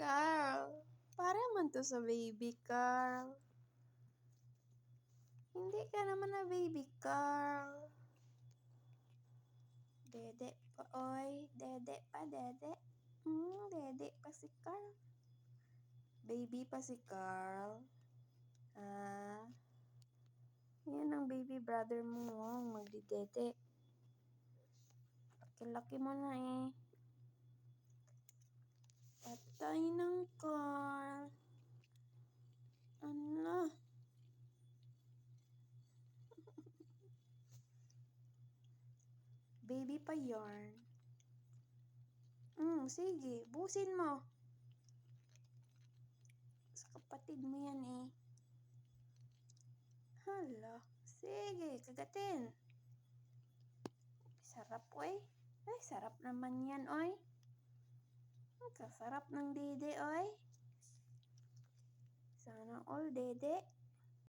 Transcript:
Carl, para man to sa baby Carl. Hindi ka naman na baby Carl. Dede pa, oy. Dede pa, dede. Dede pa si Carl. Baby pa si Carl. Yan ang baby brother mo, magdidede. Laki-laki mo na eh. Patay ng Carl. Ano? Baby pa yarn. Sige, busin mo. Sa kapatid mo yan eh. Hala, sige, kagatin. Sarap, oy. Ay, sarap naman yan, oy. Ang kasarap ng dede, oy. Sana all, dede.